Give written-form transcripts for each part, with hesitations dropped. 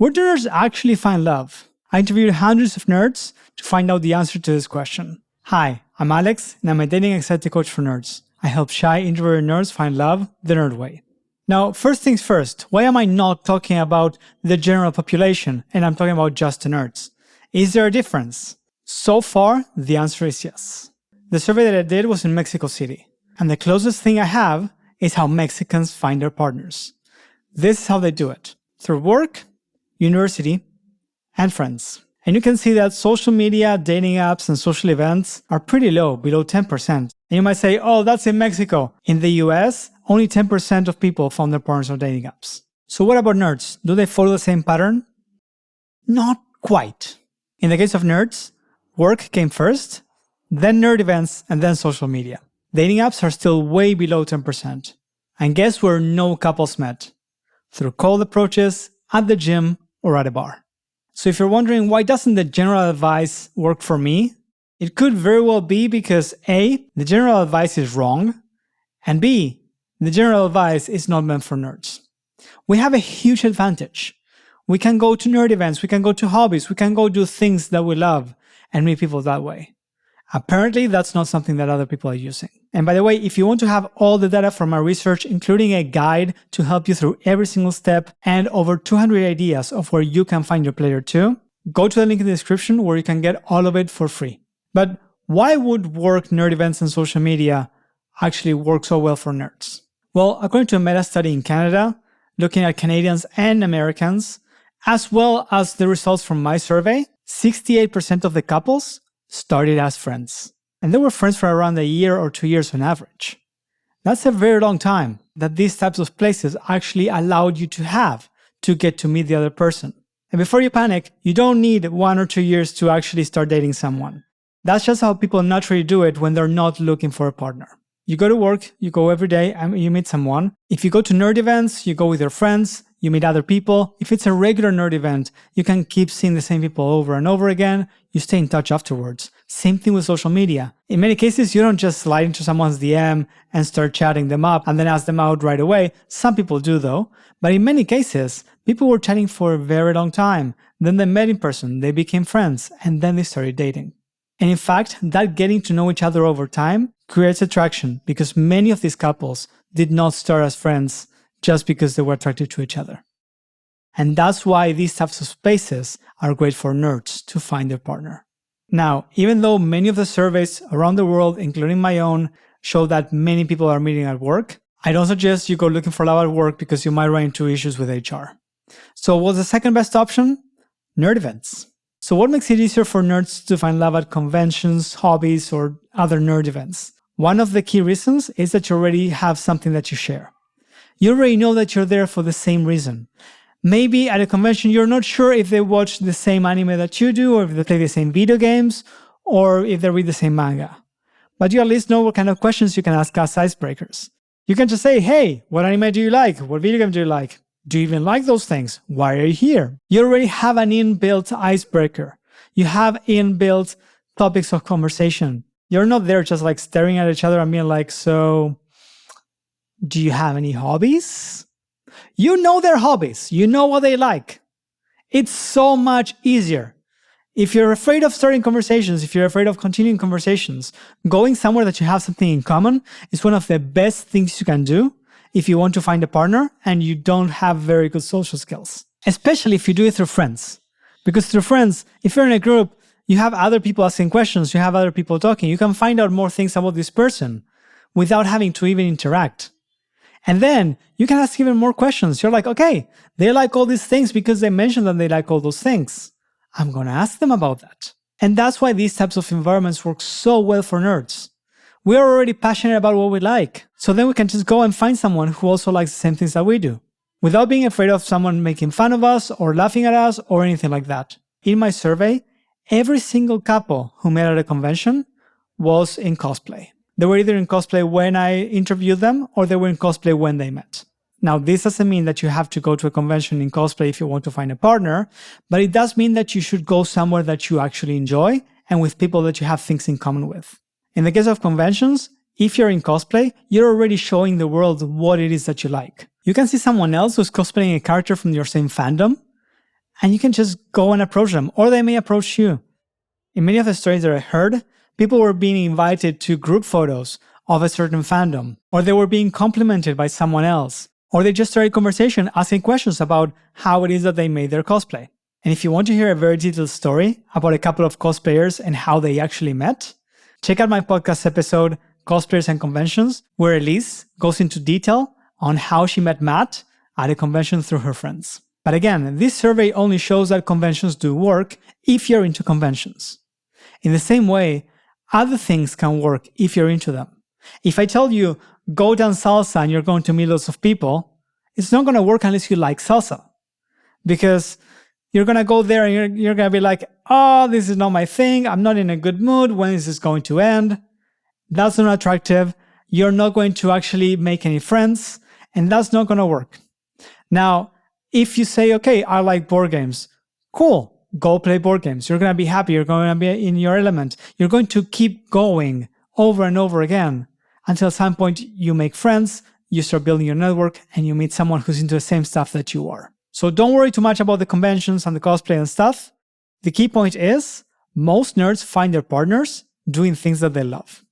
Where do nerds actually find love? I interviewed hundreds of nerds to find out the answer to this question. Hi, I'm Alex, and I'm a dating anxiety coach for nerds. I help shy, introverted nerds find love the nerd way. Now, first things first, why am I not talking about the general population and I'm talking about just the nerds? Is there a difference? So far, the answer is yes. The survey that I did was in Mexico City, and the closest thing I have is how Mexicans find their partners. This is how they do it: through work, university, and friends. And you can see that social media, dating apps, and social events are pretty low, below 10%. And you might say, oh, that's in Mexico. In the US, only 10% of people found their partners on dating apps. So what about nerds? Do they follow the same pattern? Not quite. In the case of nerds, work came first, then nerd events, and then social media. Dating apps are still way below 10%. And guess where no couples met? Through cold approaches, at the gym, or at a bar. So if you're wondering why doesn't the general advice work for me, it could very well be because A, the general advice is wrong, and B, the general advice is not meant for nerds. We have a huge advantage. We can go to nerd events, we can go to hobbies, we can go do things that we love and meet people that way. Apparently, that's not something that other people are using. And by the way, if you want to have all the data from my research, including a guide to help you through every single step and over 200 ideas of where you can find your player too, go to the link in the description where you can get all of it for free. But why would work, nerd events, and social media actually work so well for nerds? Well, according to a meta study in Canada, looking at Canadians and Americans, as well as the results from my survey, 68% of the couples started as friends. And they were friends for around a year or 2 years on average. That's a very long time that these types of places actually allowed you to have to get to meet the other person. And before you panic, you don't need 1 or 2 years to actually start dating someone. That's just how people naturally do it when they're not looking for a partner. You go to work, you go every day, and you meet someone. If you go to nerd events, you go with your friends, you meet other people. If it's a regular nerd event, you can keep seeing the same people over and over again. You stay in touch afterwards. Same thing with social media. In many cases, you don't just slide into someone's DM and start chatting them up and then ask them out right away. Some people do though. But in many cases, people were chatting for a very long time. Then they met in person, they became friends, and then they started dating. And in fact, that getting to know each other over time creates attraction because many of these couples did not start as friends just because they were attracted to each other. And that's why these types of spaces are great for nerds to find their partner. Now, even though many of the surveys around the world, including my own, show that many people are meeting at work, I don't suggest you go looking for love at work because you might run into issues with HR. So what's the second best option? Nerd events. So what makes it easier for nerds to find love at conventions, hobbies, or other nerd events? One of the key reasons is that you already have something that you share. You already know that you're there for the same reason. Maybe at a convention, you're not sure if they watch the same anime that you do, or if they play the same video games, or if they read the same manga. But you at least know what kind of questions you can ask as icebreakers. You can just say, hey, what anime do you like? What video game do you like? Do you even like those things? Why are you here? You already have an inbuilt icebreaker. You have inbuilt topics of conversation. You're not there just like staring at each other and being like, so do you have any hobbies? You know their hobbies. You know what they like. It's so much easier. If you're afraid of starting conversations, if you're afraid of continuing conversations, going somewhere that you have something in common is one of the best things you can do if you want to find a partner and you don't have very good social skills. Especially if you do it through friends. Because through friends, if you're in a group, you have other people asking questions, you have other people talking, you can find out more things about this person without having to even interact. And then you can ask even more questions. You're like, okay, they like all these things because they mentioned that they like all those things. I'm going to ask them about that. And that's why these types of environments work so well for nerds. We're already passionate about what we like. So then we can just go and find someone who also likes the same things that we do, without being afraid of someone making fun of us or laughing at us or anything like that. In my survey, every single couple who met at a convention was in cosplay. They were either in cosplay when I interviewed them or they were in cosplay when they met. Now, this doesn't mean that you have to go to a convention in cosplay if you want to find a partner, but it does mean that you should go somewhere that you actually enjoy and with people that you have things in common with. In the case of conventions, if you're in cosplay, you're already showing the world what it is that you like. You can see someone else who's cosplaying a character from your same fandom, And you can just go and approach them, or they may approach you. In many of the stories that I heard, people were being invited to group photos of a certain fandom, or they were being complimented by someone else, or they just started conversation asking questions about how it is that they made their cosplay. And if you want to hear a very detailed story about a couple of cosplayers and how they actually met, check out my podcast episode, Cosplayers and Conventions, where Elise goes into detail on how she met Matt at a convention through her friends. But again, this survey only shows that conventions do work if you're into conventions. In the same way, other things can work if you're into them. If I tell you, go dance salsa and you're going to meet lots of people, it's not going to work unless you like salsa. Because you're going to go there and you're going to be like, oh, this is not my thing. I'm not in a good mood. When is this going to end? That's not attractive. You're not going to actually make any friends. And that's not going to work. Now, if you say, okay, I like board games, cool, go play board games. You're going to be happy. You're going to be in your element. You're going to keep going over and over again until at some point you make friends, you start building your network, and you meet someone who's into the same stuff that you are. So don't worry too much about the conventions and the cosplay and stuff. The key point is, most nerds find their partners doing things that they love.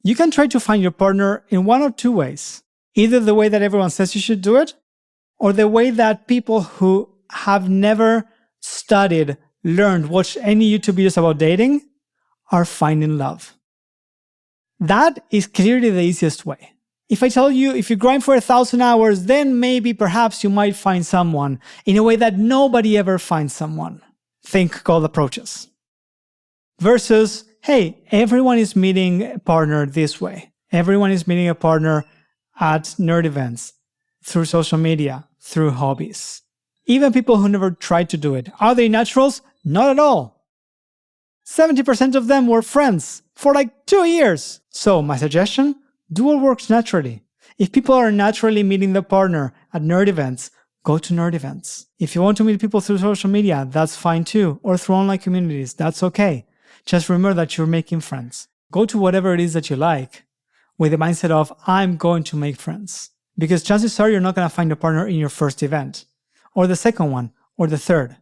You can try to find your partner in one or two ways. Either the way that everyone says you should do it, or the way that people who have never studied, learned, watched any YouTube videos about dating are finding love. That is clearly the easiest way. If I tell you, if you grind for 1,000 hours, then maybe perhaps you might find someone in a way that nobody ever finds someone. Think cold approaches. Versus, hey, everyone is meeting a partner this way. Everyone is meeting a partner at nerd events, through social media, through hobbies. Even people who never tried to do it. Are they naturals? Not at all. 70% of them were friends for like 2 years. So my suggestion, do what works naturally. If people are naturally meeting their partner at nerd events, go to nerd events. If you want to meet people through social media, that's fine too. Or through online communities, that's okay. Just remember that you're making friends. Go to whatever it is that you like with the mindset of, I'm going to make friends. Because chances are you're not going to find a partner in your first event, or the second one, or the third.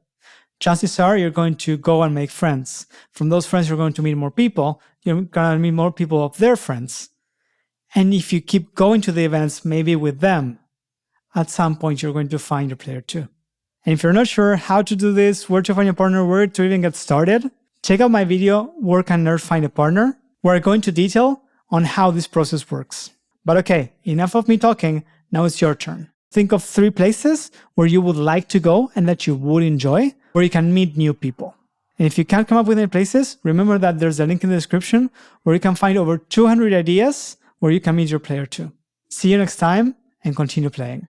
Chances are you're going to go and make friends. From those friends, you're going to meet more people. You're going to meet more people of their friends. And if you keep going to the events, maybe with them, at some point you're going to find your player too. And if you're not sure how to do this, where to find a partner, where to even get started, check out my video, Where Can Nerd Find a Partner, where I go into detail on how this process works. But okay, enough of me talking, now it's your turn. Think of 3 places where you would like to go and that you would enjoy, where you can meet new people. And if you can't come up with any places, remember that there's a link in the description where you can find over 200 ideas where you can meet your player too. See you next time and continue playing.